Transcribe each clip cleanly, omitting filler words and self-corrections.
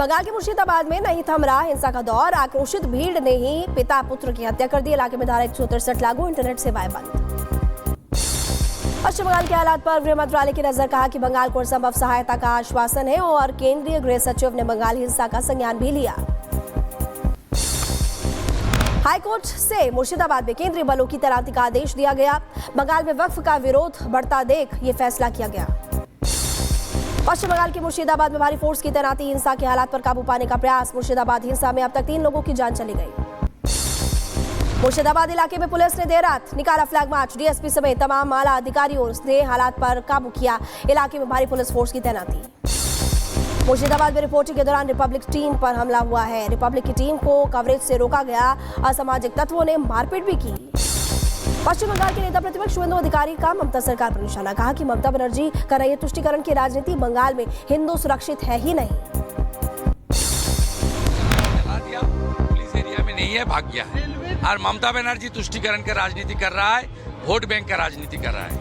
बंगाल के मुर्शिदाबाद में नहीं थम रहा हिंसा का दौर। आक्रोशित भीड़ ने ही पिता पुत्र की हत्या कर दी। इलाके में धारा 163 लागू, इंटरनेट सेवाएं बंद। पश्चिम बंगाल के हालात पर गृह मंत्रालय की नजर। कहा कि बंगाल को संभव सहायता का आश्वासन है और केंद्रीय गृह सचिव ने बंगाल हिंसा का संज्ञान भी लिया। हाईकोर्ट से मुर्शिदाबाद में केंद्रीय बलों की तैनाती का आदेश दिया गया। बंगाल में वक्फ का विरोध बढ़ता देख ये फैसला किया गया। पश्चिम बंगाल के मुर्शिदाबाद में भारी फोर्स की तैनाती, हिंसा के हालात पर काबू पाने का प्रयास। मुर्शिदाबाद हिंसा में अब तक 3 लोगों की जान चली गई। मुर्शिदाबाद इलाके में पुलिस ने देर रात निकाला फ्लैग मार्च। डीएसपी समेत तमाम आला अधिकारियों ने हालात पर काबू किया। इलाके में भारी पुलिस फोर्स की तैनाती। मुर्शिदाबाद में रिपोर्टिंग के दौरान रिपब्लिक टीम पर हमला हुआ है। रिपब्लिक की टीम को कवरेज से रोका गया। असामाजिक तत्वों ने मारपीट भी की। पश्चिम बंगाल के नेता प्रतिपक्ष शुवेंदु अधिकारी का ममता सरकार पर निशाना। कहा कि ममता बनर्जी कर रही है तुष्टीकरण की राजनीति। बंगाल में हिंदू सुरक्षित है ही नहीं। पुलिस एरिया में नहीं है, भाग गया है। और ममता बनर्जी तुष्टीकरण का राजनीति कर रहा है, वोट बैंक का राजनीति कर रहा है।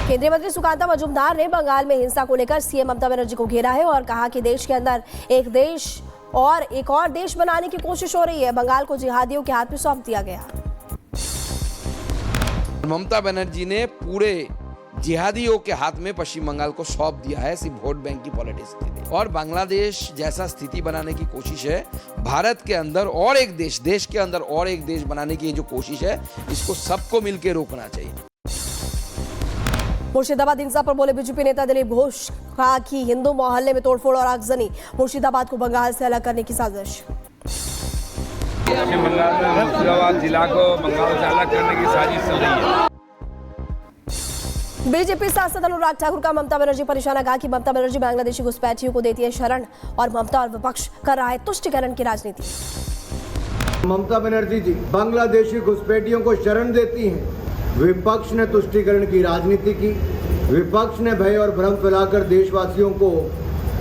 केंद्रीय मंत्री सुकांता मजूमदार ने बंगाल में हिंसा को लेकर सीएम ममता बनर्जी को घेरा है और कहा कि देश के अंदर एक और देश बनाने की कोशिश हो रही है। बंगाल को जिहादियों के हाथ में सौंप दिया गया। ममता बनर्जी ने पूरे जिहादियों के हाथ में पश्चिम बंगाल को सौंप दिया है, सिर्फ वोट बैंक की पॉलिटिक्स के लिए। और बांग्लादेश जैसा स्थिति बनाने की कोशिश है। भारत के अंदर और एक देश के अंदर और एक देश बनाने की जो कोशिश है, इसको सबको मिलकर रोकना चाहिए। मुर्शिदाबाद हिंसा पर बोले बीजेपी नेता दिलीप घोष। कहा कि हिंदू मोहल्ले में तोड़फोड़ और आगजनी, मुर्शिदाबाद को बंगाल से अलग करने की साजिश। पश्चिम बंगाल में मुर्शिदाबाद जिला को बंगाल से अलग करने की साजिश चल रही है। बीजेपी सांसद अनुराग ठाकुर का ममता बनर्जी पर निशाना। कहा कि ममता बनर्जी बांग्लादेशी घुसपैठियों को देती है शरण और ममता और विपक्ष कर रहा है तुष्टीकरण की राजनीति। ममता बनर्जी जी बांग्लादेशी घुसपैठियों को शरण देती हैं। विपक्ष ने तुष्टीकरण की राजनीति की। विपक्ष ने भय और भ्रम फैलाकर देशवासियों को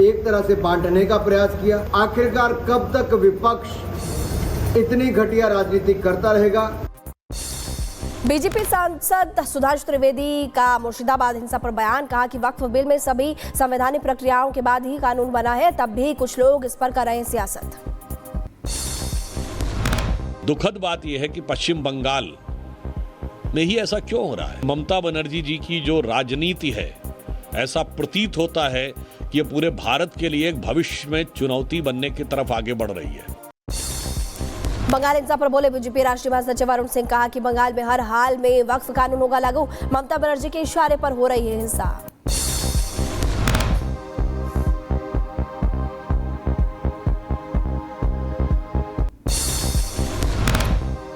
एक तरह से बांटने का प्रयास किया। आखिरकार कब तक विपक्ष इतनी घटिया राजनीति करता रहेगा? बीजेपी सांसद सुधांशु त्रिवेदी का मुर्शिदाबाद हिंसा पर बयान। कहा कि वक्फ बिल में सभी संवैधानिक प्रक्रियाओं के बाद ही कानून बना है, तब भी कुछ लोग इस पर कर रहे हैं सियासत। दुखद बात यह है कि पश्चिम बंगाल में ही ऐसा क्यों हो रहा है। ममता बनर्जी जी की जो राजनीति है, ऐसा प्रतीत होता है कि ये पूरे भारत के लिए एक भविष्य में चुनौती बनने की तरफ आगे बढ़ रही है। बंगाल हिंसा पर बोले बीजेपी राष्ट्रीय महासचिव अरुण सिंह। कहा कि बंगाल में हर हाल में वक्फ कानून होगा लागू। ममता बनर्जी के इशारे पर हो रही है हिंसा।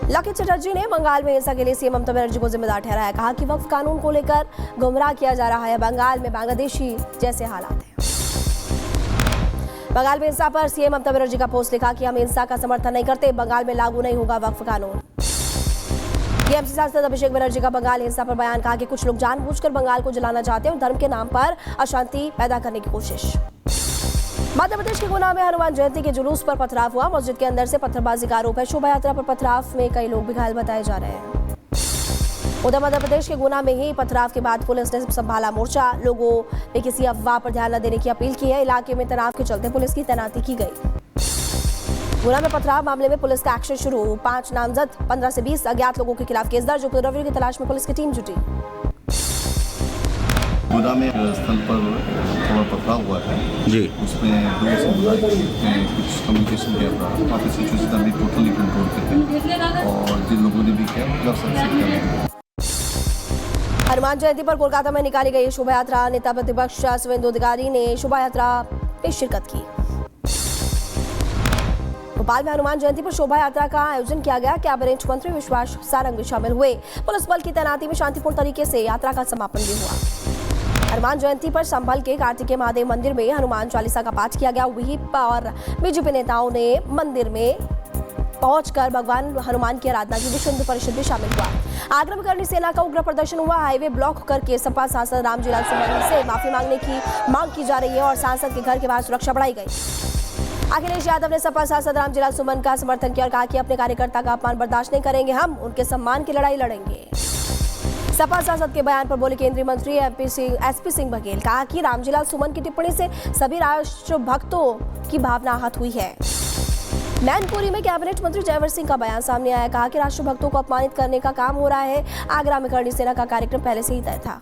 लकी चटर्जी ने बंगाल में हिंसा के लिए सीएम ममता बनर्जी को जिम्मेदार ठहराया। कहा कि वक्फ कानून को लेकर गुमराह किया जा रहा है। बंगाल में बांग्लादेशी जैसे हालात हैं। बंगाल में हिंसा पर सीएम ममता बनर्जी का पोस्ट लिखा कि हम हिंसा का समर्थन नहीं करते। बंगाल में लागू नहीं होगा वक्फ कानून। टीएमसी सांसद अभिषेक बनर्जी का बंगाल हिंसा पर बयान। कहा कि कुछ लोग जानबूझकर बंगाल को जलाना चाहते हैं और धर्म के नाम पर अशांति पैदा करने की कोशिश। मध्य प्रदेश के गुना में हनुमान जयंती के जुलूस पर पथराव हुआ। मस्जिद के अंदर से पत्थरबाजी का आरोप है। शोभा यात्रा पर पथराव में कई लोग भी घायल बताए जा रहे हैं। उधर मध्य प्रदेश के गुना में ही पथराव के बाद पुलिस ने संभाला मोर्चा। लोगों ने किसी अफवाह पर ध्यान न देने की अपील की है। इलाके में तनाव के चलते पुलिस की तैनाती की गई। गुना में पथराव मामले में पुलिस का एक्शन शुरू। 5 नामजद 15 से 20 अज्ञात लोगों के खिलाफ केस दर्ज। उपद्रवियों की तलाश में पुलिस की टीम जुटी। गोदा में स्थल पर थोड़ा पथराव हुआ है जी। उसमें लोगों से बुलाया कुछ कम्युनिकेशन गैप रहा। काफ़ी सिचुएशन अभी टोटली कंट्रोल पे है और जिन लोगों ने भी किया मतलब सक्सेस किया। हनुमान जयंती पर कोलकाता में निकाली गई शोभा यात्रा। नेता प्रतिपक्ष शुवेंदु अधिकारी ने शोभा यात्रा में शिरकत की। भोपाल में हनुमान जयंती पर शोभा यात्रा का आयोजन किया गया। कैबिनेट मंत्री विश्वास सारंग भी शामिल हुए। पुलिस बल की तैनाती में शांतिपूर्ण तरीके से यात्रा का समापन भी हुआ। हनुमान जयंती पर संभल के कार्तिकेय महादेव मंदिर में हनुमान चालीसा का पाठ किया गया। व्हीप और बीजेपी नेताओं ने मंदिर में पहुंचकर भगवान हनुमान की आराधना की। विश्व हिंदू परिषद भी शामिल हुआ। आगरा में करनी सेना का उग्र प्रदर्शन हुआ। हाईवे ब्लॉक करके सपा सांसद रामजीलाल सुमन से माफी मांगने की मांग की जा रही है और सांसद के घर के बाहर सुरक्षा बढ़ाई गई। अखिलेश यादव ने सपा सांसद रामजीलाल सुमन का समर्थन किया और कहा कि अपने कार्यकर्ता का अपमान बर्दाश्त नहीं करेंगे। हम उनके सम्मान की लड़ाई लड़ेंगे। सपा सांसद के बयान पर बोले केंद्रीय मंत्री एसपी सिंह बघेल। कहा कि रामजीलाल सुमन की टिप्पणी से सभी राष्ट्रभक्तों की भावना आहत हुई है। मैनपुरी में कैबिनेट मंत्री जयवर सिंह का बयान सामने आया। कहा कि राष्ट्रभक्तों को अपमानित करने का काम हो रहा है। आगरा में करणी सेना का कार्यक्रम पहले से ही तय था।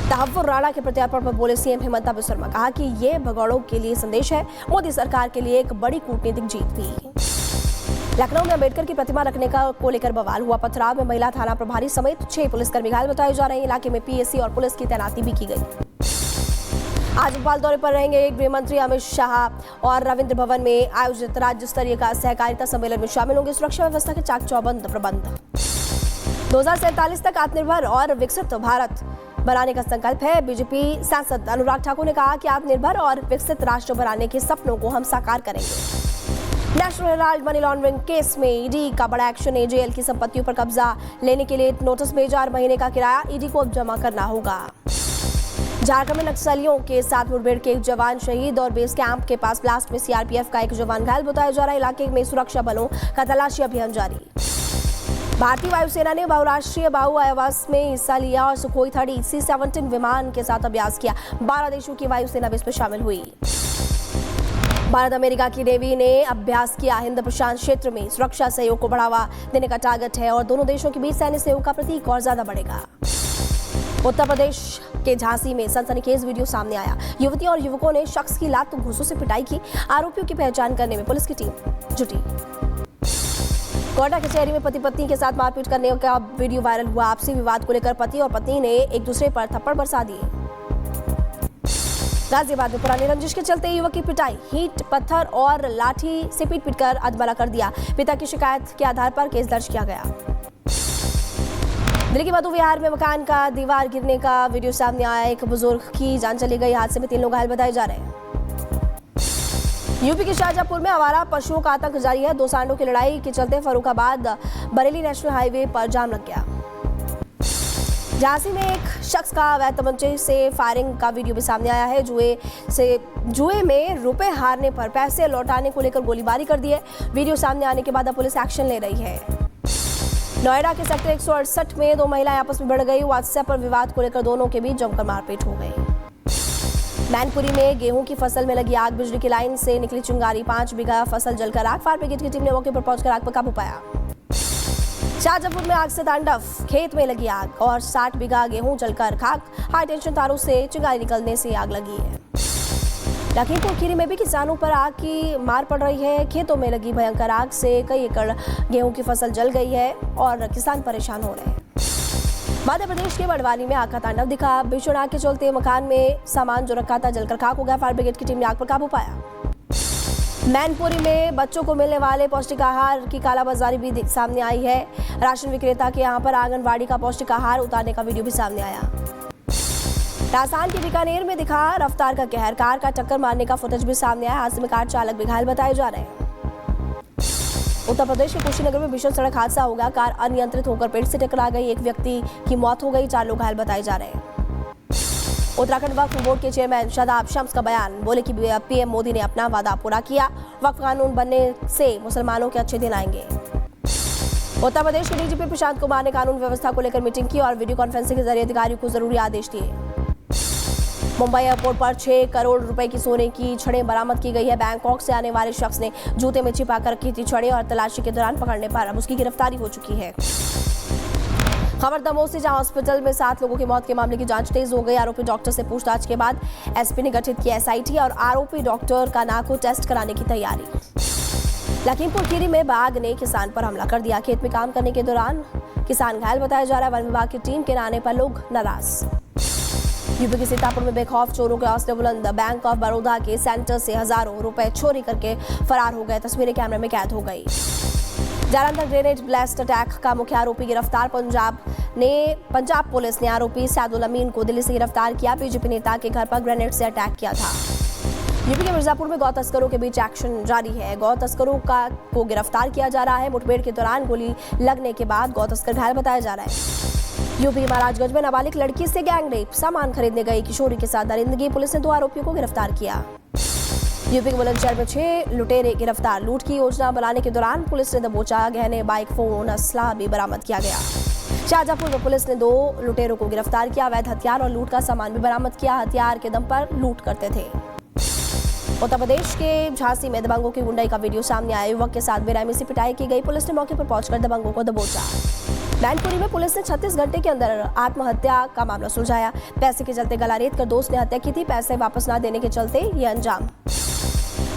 तहव्वुर राणा के प्रत्यार्पण पर बोले सीएम हेमंत बिस्वा शर्मा। कहा कि ये भगौड़ों के लिए संदेश है, मोदी सरकार के लिए एक बड़ी कूटनीतिक जीत थी। लखनऊ में अंबेडकर की प्रतिमा रखने को लेकर बवाल हुआ। पथराव में महिला थाना प्रभारी समेत 6 पुलिसकर्मी घायल बताए जा रहे हैं। इलाके में पीएससी और पुलिस की तैनाती भी की गई। आज भोपाल दौरे पर रहेंगे गृह मंत्री अमित शाह और रविंद्र भवन में आयोजित राज्य स्तरीय का सहकारिता सम्मेलन में शामिल होंगे। सुरक्षा व्यवस्था के चाक चौबंद प्रबंध। 2047 तक आत्मनिर्भर और विकसित भारत बनाने का संकल्प है। बीजेपी सांसद अनुराग ठाकुर ने कहा कि आत्मनिर्भर और विकसित राष्ट्र बनाने के सपनों को हम साकार करेंगे। National Herald money laundering case में ईडी का बड़ा एक्शन। एजेएल की संपत्तियों पर कब्जा लेने के लिए नोटिस भेजा और महीने का किराया ईडी को अब जमा करना होगा। झारखंड में नक्सलियों के साथ मुठभेड़ के एक जवान शहीद और बेस कैंप के पास ब्लास्ट में सीआरपीएफ का एक जवान घायल बताया जा रहा है। इलाके में सुरक्षा बलों का तलाशी अभियान जारी। भारतीय वायुसेना ने बहुराष्ट्रीय वायु आवास में हिस्सा लिया और सुखोई 30 C-17 विमान के साथ अभ्यास किया। 12 देशों की वायुसेना भी इसमें शामिल हुई। भारत अमेरिका की नेवी ने अभ्यास किया। हिंद प्रशांत क्षेत्र में सुरक्षा सहयोग को बढ़ावा देने का टारगेट है और दोनों देशों के बीच सैन्य सहयोग का प्रतीक और ज्यादा बढ़ेगा। उत्तर प्रदेश के झांसी में सनसनीखेज वीडियो सामने आया। युवती और युवकों ने शख्स की लात घूंसों से पिटाई की। आरोपियों की पहचान करने में पुलिस की टीम जुटी। कोटा कचहरी में पति पत्नी के साथ मारपीट करने का वीडियो वायरल हुआ। आपसी विवाद को लेकर पति और पत्नी ने एक दूसरे पर थप्पड़ बरसा दिए। गाजियाबाद में पुरानी रंजिश के चलते युवक की पिटाई। ईंट, पत्थर और लाठी से पीट-पीटकर अधमरा कर दिया। पिता की शिकायत के आधार पर केस दर्ज किया गया। दिल्ली के मधु विहार में मकान का दीवार गिरने का वीडियो सामने आया। एक बुजुर्ग की जान चली गई। हादसे में 3 लोग घायल बताए जा रहे हैं। यूपी के शाहजहांपुर में आवारा पशुओं का आतंक जारी है। 2 सांडों की लड़ाई के चलते फर्रुखाबाद बरेली नेशनल हाईवे पर जाम लग गया। झांसी में एक शख्स का अवैध तमंचे से फायरिंग का वीडियो भी सामने आया है। जुए में रुपए हारने पर पैसे लौटाने को लेकर गोलीबारी कर दी है। वीडियो सामने आने के बाद अब पुलिस एक्शन ले रही है। नोएडा के सेक्टर 168 में 2 महिलाएं आपस में भिड़ गई। व्हाट्सएप पर विवाद को लेकर दोनों के बीच जमकर मारपीट हो गई। मैनपुरी में गेहूं की फसल में लगी आग। बिजली की लाइन से निकली चिंगारी। 5 बीघा फसल जलकर आग। फायर ब्रिगेड की टीम ने मौके पर पहुंचकर आग पर काबू पाया। शाहजहांपुर में आग से तांडव। खेत में लगी आग और 60 बीघा गेहूं जलकर खाक। हाई टेंशन तारों से चिंगारी निकलने से आग लगी है। लखीमपुर खीरी में भी किसानों पर आग की मार पड़ रही है। खेतों में लगी भयंकर आग से कई एकड़ गेहूं की फसल जल गई है और किसान परेशान हो रहे हैं। मध्य प्रदेश के बड़वानी में आग का तांडव दिखा। भीषण आग के चलते मकान में सामान जो रखा था जलकर खाक हो गया। फायर ब्रिगेड की टीम ने आग पर काबू पाया। मैनपुरी में बच्चों को मिलने वाले पौष्टिक आहार की कालाबाजारी भी सामने आई है। राशन विक्रेता के यहां पर आंगनबाड़ी का पौष्टिक आहार उतारने का वीडियो भी सामने आया। राजस्थान के बीकानेर में दिखा रफ्तार का कहर। कार का टक्कर मारने का फुटेज भी सामने आया। हादसे में कार चालक भी घायल बताए जा रहे हैं। उत्तर प्रदेश के कुशीनगर में भीषण सड़क हादसा हो गया। कार अनियंत्रित होकर पेड़ से टकरा गई। एक व्यक्ति की मौत हो गई। 4 लोग घायल बताए जा रहे हैं। उत्तराखंड वक्फ बोर्ड के चेयरमैन शादाब शम्स का बयान। बोले कि पीएम मोदी ने अपना वादा पूरा किया। वक्फ कानून बनने से मुसलमानों के अच्छे दिन आएंगे। उत्तर प्रदेश के डीजीपी प्रशांत कुमार ने कानून व्यवस्था को लेकर मीटिंग की और वीडियो कॉन्फ्रेंसिंग के जरिए अधिकारियों को जरूरी आदेश दिए। मुंबई एयरपोर्ट पर 6 करोड़ रुपए की सोने की छड़ें बरामद की गई है। बैंकॉक से आने वाले शख्स ने जूते में छिपाकर रखी थी छड़ें और तलाशी के दौरान पकड़ने पर अब उसकी गिरफ्तारी हो चुकी है। खबर दमोह से, जहां हॉस्पिटल में 7 लोगों की मौत के मामले की जांच तेज हो गई। आरोपी डॉक्टर से पूछताछ के बाद एसपी ने गठित किया एसआईटी और आरोपी डॉक्टर का नाक टेस्ट कराने की तैयारी। लखीमपुर खीरी में बाघ ने किसान पर हमला कर दिया। खेत में काम करने के दौरान किसान घायल बताया जा रहा है। वन विभाग की टीम के आने पर लोग नाराज। यूपी के सीतापुर में बेखौफ चोरों के हौसले बुलंद। बैंक ऑफ बड़ौदा के सेंटर से हजारों रुपए चोरी करके फरार हो गए। तस्वीरें कैमरे में कैद हो गई। जालंधर ग्रेनेड ब्लास्ट अटैक का मुख्य आरोपी गिरफ्तार। पंजाब पुलिस ने आरोपी सैदुल अमीन को दिल्ली से गिरफ्तार किया। बीजेपी नेता के घर पर ग्रेनेड से अटैक किया था। यूपी के मिर्जापुर में गौ तस्करों के बीच एक्शन जारी है। गौ तस्करों को गिरफ्तार किया जा रहा है। मुठभेड़ के दौरान गोली लगने के बाद गौ तस्कर घायल बताया जा रहा है। यूपी के महाराजगंज में नाबालिग लड़की से गैंग रेप। सामान खरीदने गई किशोरी के साथ दरिंदगी। पुलिस ने 2 आरोपियों को गिरफ्तार किया। यूपी के बुलंदशहर में 6 लुटेरे गिरफ्तार। लूट की योजना बनाने के दौरान पुलिस ने दबोचा। गहने, बाइक, फोन, असला भी बरामद किया गया। शाहजहांपुर में पुलिस ने 2 लुटेरों को गिरफ्तार किया। अवैध हथियार और लूट का सामान भी बरामद किया। हथियार के दम पर लूट करते थे। उत्तर प्रदेश के झांसी में दबंगों की गुंडाई का वीडियो सामने आया। युवक के साथ बेरहमी से पिटाई की गई। पुलिस ने मौके पर पहुंचकर दबंगों को दबोचा। मैनपुरी में पुलिस ने 36 घंटे के अंदर आत्महत्या का मामला सुलझाया। पैसे के चलते गला रेत कर दोस्त ने हत्या की थी। पैसे वापस न देने के चलते ये अंजाम।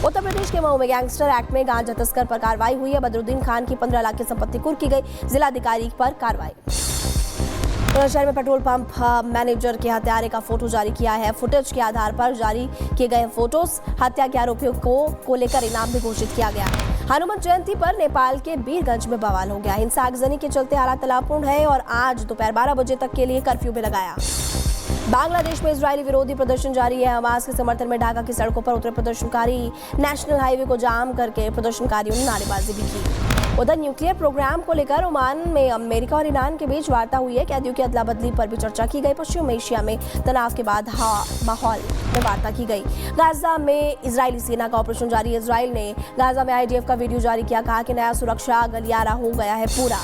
उत्तर प्रदेश के मऊ में गैंगस्टर एक्ट में गांजा तस्कर पर कार्रवाई हुई है। बदरुद्दीन खान की 15 लाख की संपत्ति कुर्क की गई। जिलाधिकारी पर कार्रवाई। शहर में पेट्रोल पंप मैनेजर के हत्यारे का फोटो जारी किया है। फुटेज के आधार पर जारी किए गए फोटोज हत्या के आरोपियों को लेकर इनाम भी घोषित किया गया। हनुमान जयंती पर नेपाल के बीरगंज में बवाल हो गया। हिंसा आगजनी के चलते हालात तनावपूर्ण है और आज दोपहर 12 बजे तक के लिए कर्फ्यू भी लगाया। बांग्लादेश में इजरायली विरोधी प्रदर्शन जारी है। हमास के समर्थन में ढाका की सड़कों पर उतरे प्रदर्शनकारी। नेशनल हाईवे को जाम करके प्रदर्शनकारियों ने नारेबाजी भी की। उधर न्यूक्लियर प्रोग्राम को लेकर ओमान में अमेरिका और ईरान के बीच वार्ता हुई है। कैदियों की अदला बदली पर भी चर्चा की गई। पश्चिम एशिया में तनाव के बाद माहौल में वार्ता की गई। गाजा में इजरायली सेना का ऑपरेशन जारी है। इजरायल ने गाजा में IDF का वीडियो जारी किया। कहा कि नया सुरक्षा गलियारा हो गया है पूरा।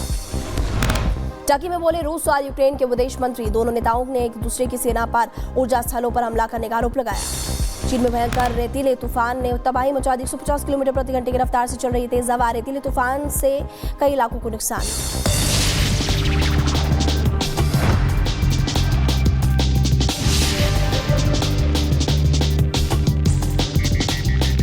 टर्की में बोले रूस और यूक्रेन के विदेश मंत्री। दोनों नेताओं ने एक दूसरे की सेना पर ऊर्जा स्थलों पर हमला करने का आरोप लगाया। चीन में भयंकर रेतीले तूफान ने तबाही मचा दी। 150 किलोमीटर प्रति घंटे की रफ्तार से चल रही तेज हवा। रेतीले तूफान से कई इलाकों को नुकसान।